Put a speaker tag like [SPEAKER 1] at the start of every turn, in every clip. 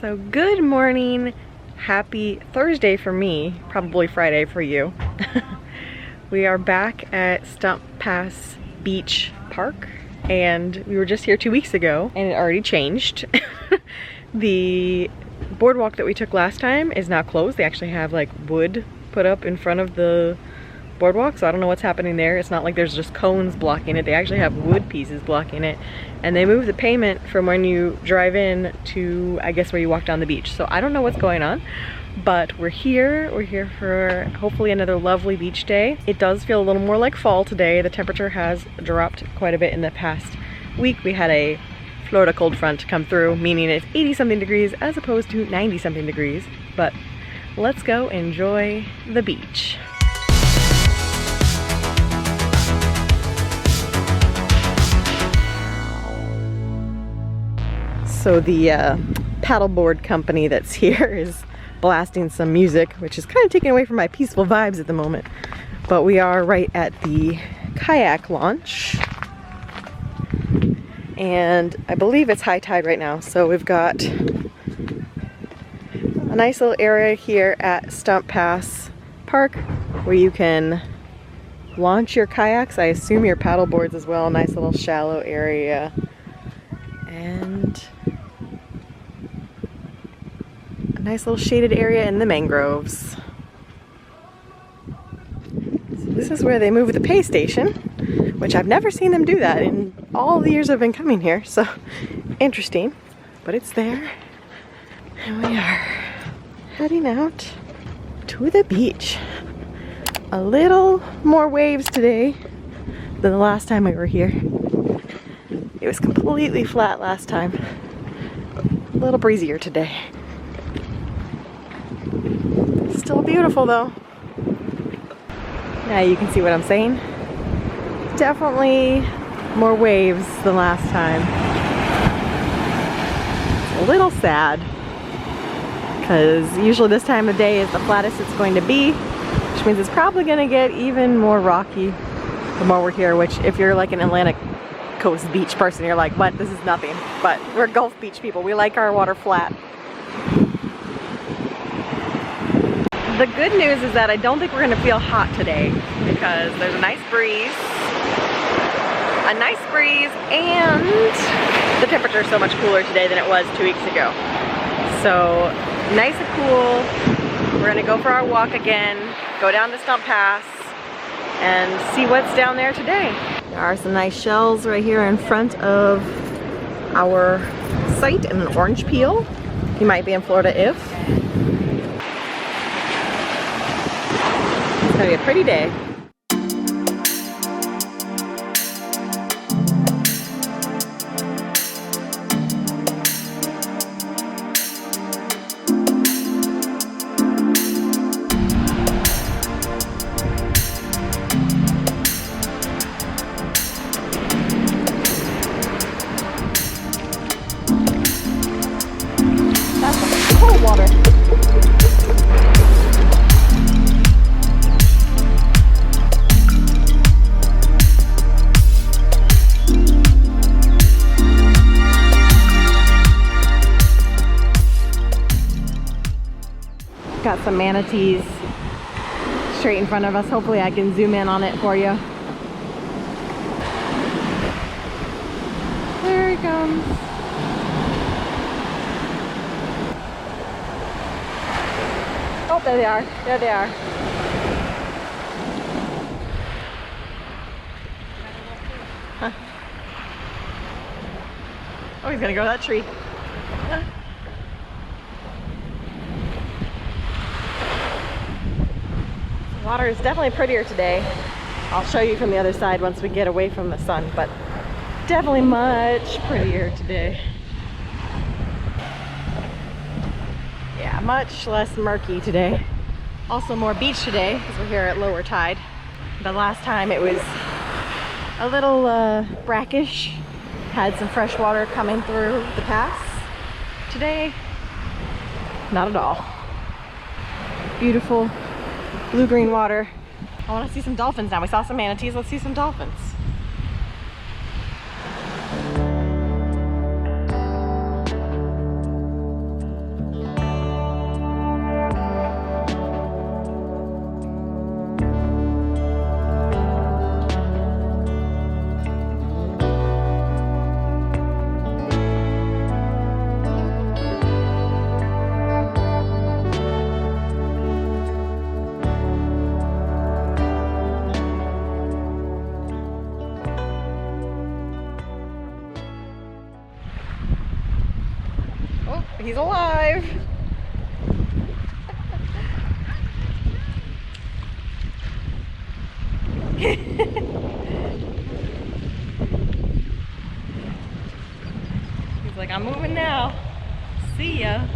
[SPEAKER 1] So good morning, happy Thursday for me, probably Friday for you. We are back at Stump Pass Beach Park, and we were just here 2 weeks ago and it already changed. The boardwalk that we took last time is now closed. They actually have like wood put up in front of the boardwalk, so I don't know what's happening there. It's not like there's just cones blocking it. They actually have wood pieces blocking it, and they moved the pavement from when you drive in to, I guess, where you walk down the beach. So I don't know what's going on, but we're here for hopefully another lovely beach day. It does feel a little more like fall today. The temperature has dropped quite a bit in the past week. We had a Florida cold front come through, meaning it's 80 something degrees as opposed to 90 something degrees. But let's go enjoy the beach. So the paddleboard company that's here is blasting some music, which is kind of taking away from my peaceful vibes at the moment. But we are right at the kayak launch, and I believe it's high tide right now. So we've got a nice little area here at Stump Pass Park where you can launch your kayaks. I assume your paddleboards as well. Nice little shallow area. And a nice little shaded area in the mangroves. So this is where they moved the pay station, which I've never seen them do that in all the years I've been coming here. So interesting, but it's there. And we are heading out to the beach. A little more waves today than the last time we were here. It was completely flat last time. A little breezier today. Still beautiful though. Now you can see what I'm saying. Definitely more waves than last time. It's a little sad, because usually this time of day is the flattest it's going to be, which means it's probably going to get even more rocky the more we're here, which if you're like an Atlantic Coast beach person, you're like, what, this is nothing. But we're Gulf Beach people, we like our water flat. The good news is that I don't think we're going to feel hot today, because there's a nice breeze, and the temperature is so much cooler today than it was 2 weeks ago. So nice and cool. We're going to go for our walk again, go down to Stump Pass and see what's down there today. There are some nice shells right here in front of our site and an orange peel. You might be in Florida if. It's gonna be a pretty day. Water. Got some manatees straight in front of us. Hopefully I can zoom in on it for you. There he comes. Oh, there they are. There they are. Huh. Oh, he's gonna go to that tree. Huh. The water is definitely prettier today. I'll show you from the other side once we get away from the sun, but definitely much prettier today. Yeah, much less murky today. Also more beach today because we're here at lower tide. The last time it was a little brackish. Had some fresh water coming through the pass. Today, not at all. Beautiful blue-green water. I want to see some dolphins now. We saw some manatees. Let's see some dolphins. He's alive. He's like, I'm moving now. See ya.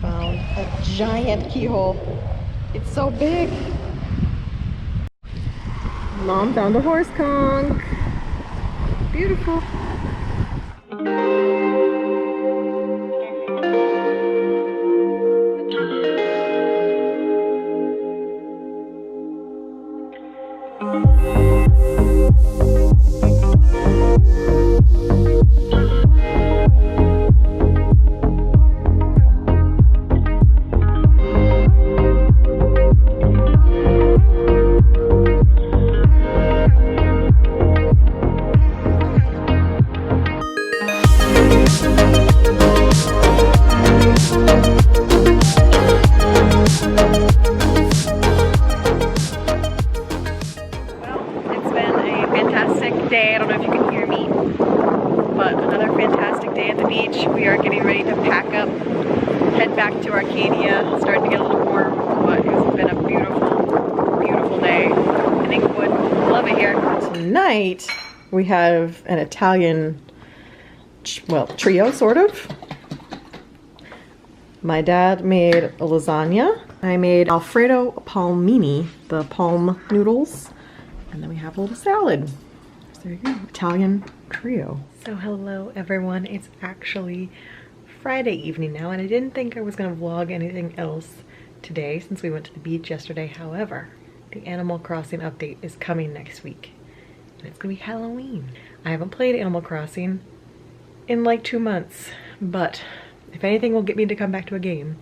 [SPEAKER 1] Found a giant keyhole. It's so big. Mom found a horse conch. Beautiful. Day. I don't know if you can hear me, but another fantastic day at the beach. We are getting ready to pack up, head back to Arcadia. It's starting to get a little warm, but it's been a beautiful, beautiful day in Inglewood. Love it here. Tonight we have an Italian, well, trio sort of. My dad made a lasagna. I made Alfredo palmini, the palm noodles, and then we have a little salad. There you go, Italian trio. So hello everyone, it's actually Friday evening now, and I didn't think I was gonna vlog anything else today since we went to the beach yesterday. However, the Animal Crossing update is coming next week, and it's gonna be Halloween. I haven't played Animal Crossing in like 2 months, but if anything will get me to come back to a game,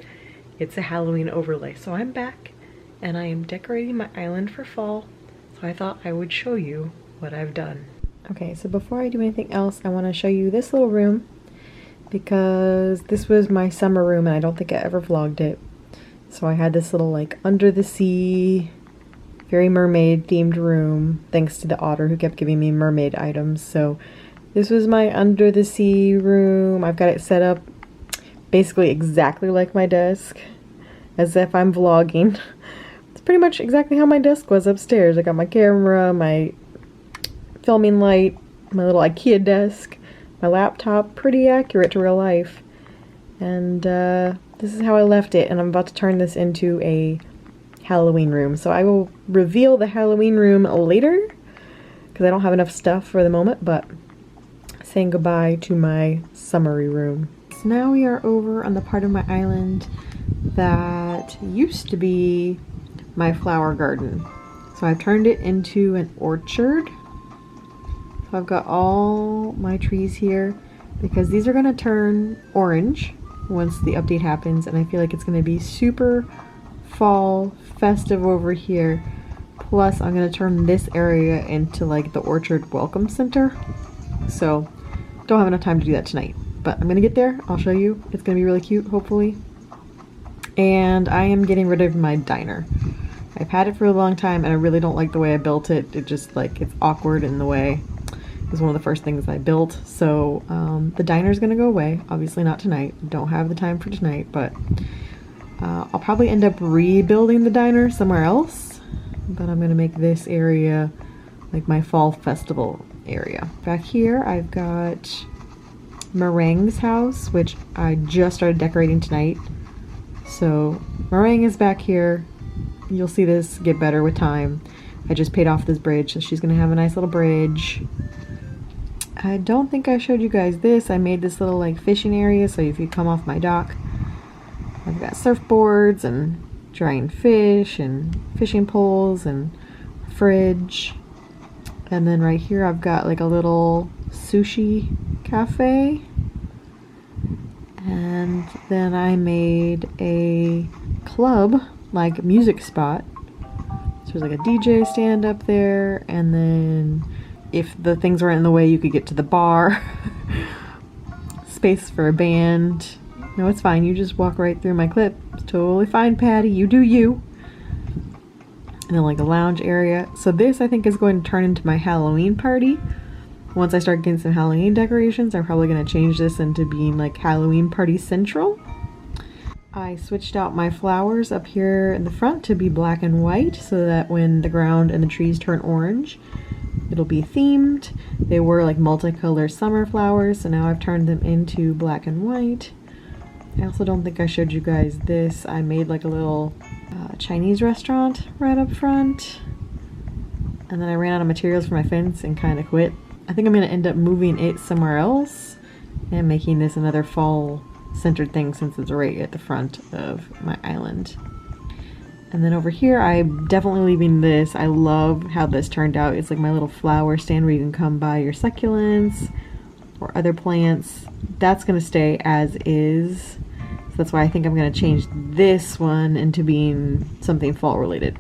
[SPEAKER 1] it's a Halloween overlay. So I'm back, and I am decorating my island for fall, so I thought I would show you what I've done. Okay, so before I do anything else, I want to show you this little room because this was my summer room and I don't think I ever vlogged it. So I had this little like under the sea, very mermaid themed room thanks to the otter who kept giving me mermaid items. So this was my under the sea room. I've got it set up basically exactly like my desk, as if I'm vlogging. It's pretty much exactly how my desk was upstairs. I got my camera, my filming light, my little IKEA desk, my laptop, pretty accurate to real life. And this is how I left it, and I'm about to turn this into a Halloween room. So I will reveal the Halloween room later because I don't have enough stuff for the moment, but saying goodbye to my summery room. So now we are over on the part of my island that used to be my flower garden. So I've turned it into an orchard. So I've got all my trees here because these are going to turn orange once the update happens, and I feel like it's going to be super fall festive over here. Plus I'm going to turn this area into like the orchard welcome center. So don't have enough time to do that tonight, but I'm going to get there. I'll show you. It's going to be really cute, hopefully. And I am getting rid of my diner. I've had it for a long time and I really don't like the way I built it. It just like, it's awkward in the way. It was one of the first things I built. So the diner's gonna go away. Obviously not tonight. Don't have the time for tonight, but I'll probably end up rebuilding the diner somewhere else. But I'm gonna make this area like my fall festival area. Back here I've got Meringue's house, which I just started decorating tonight. So Meringue is back here. You'll see this get better with time. I just paid off this bridge, so she's gonna have a nice little bridge. I don't think I showed you guys this. I made this little like fishing area, so if you come off my dock, I've got surfboards and drying fish and fishing poles and fridge. And then right here I've got like a little sushi cafe. And then I made a club, like music spot. So there's like a DJ stand up there, and then if the things weren't in the way, you could get to the bar. Space for a band. No, it's fine. You just walk right through my clip. It's totally fine, Patty. You do you. And then like a lounge area. So this I think is going to turn into my Halloween party. Once I start getting some Halloween decorations, I'm probably going to change this into being like Halloween Party Central. I switched out my flowers up here in the front to be black and white so that when the ground and the trees turn orange, it'll be themed. They were like multicolored summer flowers, so now I've turned them into black and white. I also don't think I showed you guys this. I made like a little Chinese restaurant right up front. And then I ran out of materials for my fence and kind of quit. I think I'm going to end up moving it somewhere else and making this another fall centered thing since it's right at the front of my island. And then over here, I'm definitely leaving this. I love how this turned out. It's like my little flower stand where you can come buy your succulents or other plants. That's going to stay as is. So that's why I think I'm going to change this one into being something fall related.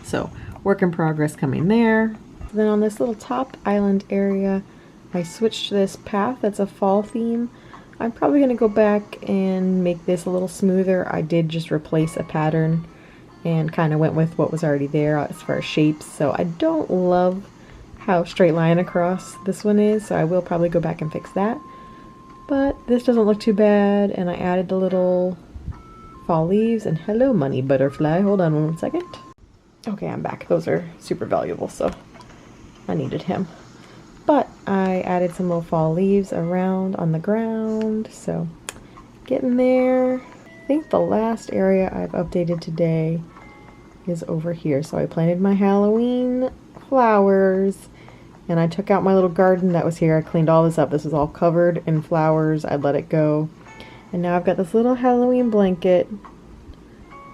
[SPEAKER 1] So work in progress coming there. Then on this little top island area, I switched this path that's a fall theme. I'm probably going to go back and make this a little smoother. I did just replace a pattern and kind of went with what was already there as far as shapes. So I don't love how straight line across this one is, so I will probably go back and fix that. But this doesn't look too bad, and I added the little fall leaves. And hello, money butterfly. Hold on 1 second. Okay, I'm back. Those are super valuable, so I needed him. But I added some little fall leaves around on the ground, so getting there. I think the last area I've updated today is over here. So I planted my Halloween flowers, and I took out my little garden that was here. I cleaned all this up. This was all covered in flowers. I let it go. And now I've got this little Halloween blanket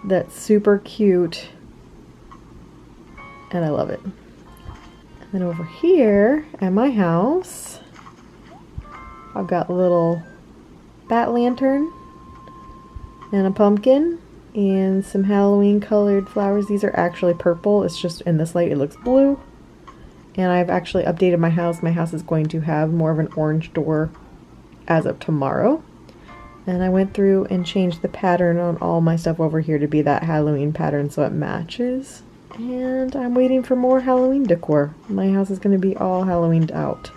[SPEAKER 1] that's super cute, and I love it. And then over here at my house, I've got a little bat lantern and a pumpkin and some Halloween colored flowers. These are actually purple. It's just in this light it looks blue. And I've actually updated my house. My house is going to have more of an orange door as of tomorrow. And I went through and changed the pattern on all my stuff over here to be that Halloween pattern so it matches. And I'm waiting for more Halloween decor. My house is going to be all Halloweened out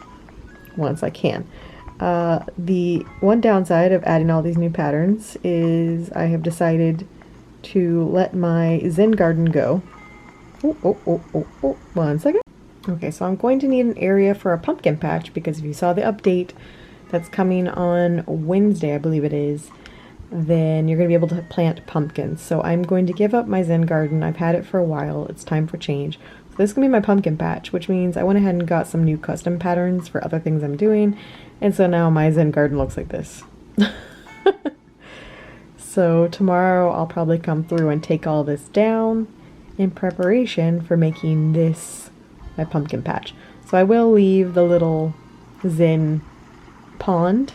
[SPEAKER 1] once I can. The one downside of adding all these new patterns is I have decided to let my Zen garden go. Oh, 1 second. Okay, so I'm going to need an area for a pumpkin patch because if you saw the update that's coming on Wednesday, I believe it is, then you're going to be able to plant pumpkins. So I'm going to give up my Zen garden. I've had it for a while. It's time for change. So this is going to be my pumpkin patch, which means I went ahead and got some new custom patterns for other things I'm doing. And so now my Zen garden looks like this. So tomorrow I'll probably come through and take all this down in preparation for making this my pumpkin patch. So I will leave the little Zen pond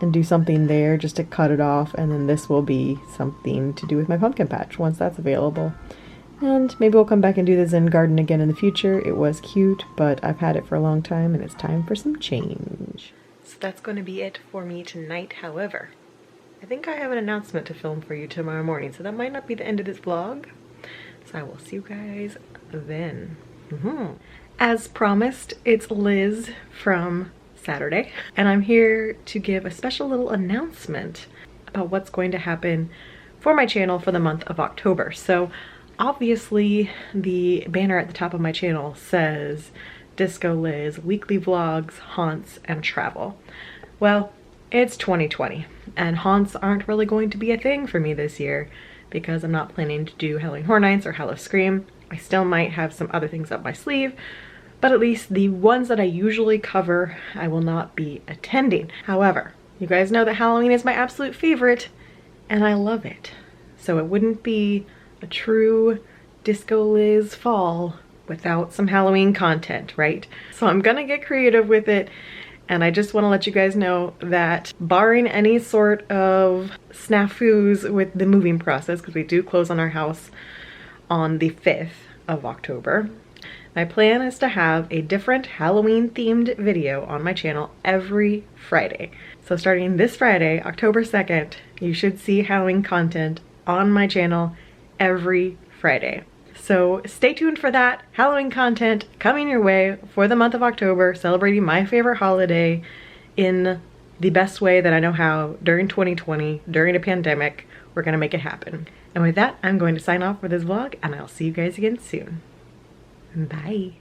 [SPEAKER 1] and do something there just to cut it off, and then this will be something to do with my pumpkin patch once that's available. And maybe we'll come back and do the Zen garden again in the future. It was cute, but I've had it for a long time and it's time for some change. So that's going to be it for me tonight. However, I think I have an announcement to film for you tomorrow morning, so that might not be the end of this vlog. So I will see you guys then. As promised, it's Liz from Saturday, and I'm here to give a special little announcement about what's going to happen for my channel for the month of October. So obviously the banner at the top of my channel says DiscoLiz, weekly vlogs, haunts, and travel. Well, it's 2020 and haunts aren't really going to be a thing for me this year because I'm not planning to do Halloween Horror Nights or Hallow Scream. I still might have some other things up my sleeve, but at least the ones that I usually cover, I will not be attending. However, you guys know that Halloween is my absolute favorite, and I love it. So it wouldn't be a true DiscoLiz fall without some Halloween content, right? So I'm gonna get creative with it, and I just want to let you guys know that barring any sort of snafus with the moving process, because we do close on our house on the 5th of October, my plan is to have a different Halloween themed video on my channel every Friday. So starting this Friday, October 2nd, you should see Halloween content on my channel every Friday. So stay tuned for that Halloween content coming your way for the month of October, celebrating my favorite holiday in the best way that I know how during 2020, during a pandemic. We're gonna make it happen. And with that, I'm going to sign off for this vlog, and I'll see you guys again soon. Bye.